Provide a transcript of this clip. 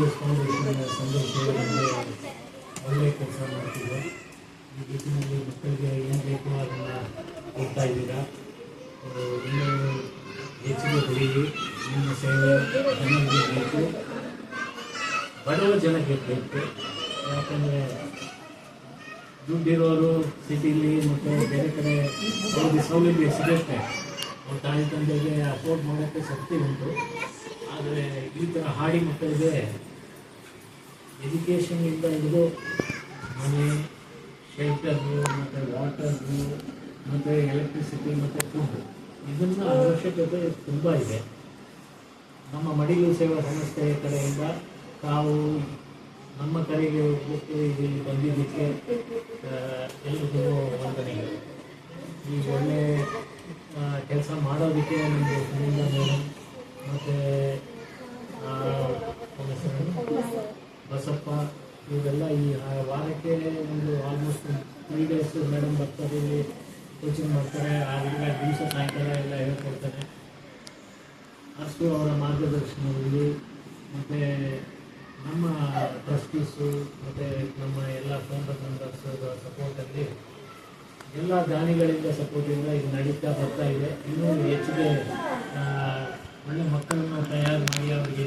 S foundation ಸಂದೇಶ ಒಳ್ಳೆಯ ಕೆಲಸ ಮಾಡ್ತಿದೆ. ಈ ರೀತಿಯಲ್ಲಿ ಮಕ್ಕಳಿಗೆ ಏನು ಬೇಕೋ ಅದನ್ನು ಕೊಡ್ತಾ ಇದ್ದೀರಾ. ಇನ್ನೂ ಹೆಚ್ಚಿಗೆ ಬೆಳೀಲಿ. ನಿಮ್ಮ ಸೇವೆ ಜನರಿಗೆ ಬೇಕು, ಬಡವ ಜನಕ್ಕೆ ಬೇಕು. ಯಾಕಂದರೆ ದುಡ್ಡಿರೋರು ಸಿಟಿಲಿ ಮತ್ತು ಬೇರೆ ಕಡೆ ಅವ್ರಿಗೆ ಸೌಲಭ್ಯ ಸಿಗುತ್ತೆ, ಅವ್ರ ತಾಯಿ ತಂದೆಗೆ ಅಫೋರ್ಡ್ ಮಾಡೋಕ್ಕೆ ಶಕ್ತಿ ಉಂಟು. ಆದರೆ ಈ ಥರ ಹಾಡಿ ಮಕ್ಕಳಿಗೆ ಎಜುಕೇಷನ್ನಿಂದ ಹಿಡಿದು ಮನೆ, ಶೆಲ್ಟರು ಮತ್ತು ವಾಟರು ಮತ್ತು ಎಲೆಕ್ಟ್ರಿಸಿಟಿ ಮತ್ತು ಫುಡ್ ಇದನ್ನು ಅವಶ್ಯಕತೆ ತುಂಬ ಇದೆ. ನಮ್ಮ ಮಡಿಲು ಸೇವಾ ಸಂಸ್ಥೆಯ ಕಡೆಯಿಂದ ತಾವು ನಮ್ಮ ಕರೆಗೆ ಹೋಗ್ಬಿಟ್ಟು ಇಲ್ಲಿ ಬಂದಿದ್ದಕ್ಕೆ ಎಲ್ರಿಗೂ ವಂದನೆಗಳು. ಈ ಒಳ್ಳೆ ಕೆಲಸ ಮಾಡೋದಕ್ಕೆ ನಮಗೆ ಸುನಿಂದ ಮೇಡಮ್ ಮತ್ತು ಬಸಪ್ಪ ಇವರೆಲ್ಲ ಈ ವಾರಕ್ಕೆ ಒಂದು ಆಲ್ಮೋಸ್ಟ್ 3 days ಮೇಡಮ್ ಬರ್ತಾರೆ, ಇಲ್ಲಿ ಕೋಚಿಂಗ್ ಮಾಡ್ತಾರೆ. ಆಗೆಲ್ಲ ದಿವಸ ಸಾಯಂಕಾಲ ಎಲ್ಲ ಹೇಳ್ಕೊಡ್ತಾರೆ. ಅಷ್ಟು ಅವರ ಮಾರ್ಗದರ್ಶನದಲ್ಲಿ ಮತ್ತು ನಮ್ಮ ಟ್ರಸ್ಟೀಸು ಮತ್ತು ನಮ್ಮ ಎಲ್ಲ ಫೌಂಡರ್ ಮೆಂಬರ್ಸ್ ಸಪೋರ್ಟಲ್ಲಿ ಎಲ್ಲ ದಾನಿಗಳಿಂದ ಸಪೋರ್ಟಿಂದ ಇದು ನಡೀತಾ ಬರ್ತಾ ಇದೆ. ಇನ್ನೂ ಹೆಚ್ಚಿಗೆ ಒಳ್ಳೆ ಮಕ್ಕಳನ್ನು ತಯಾರು ಮಾಡಿ ಅವರಿಗೆ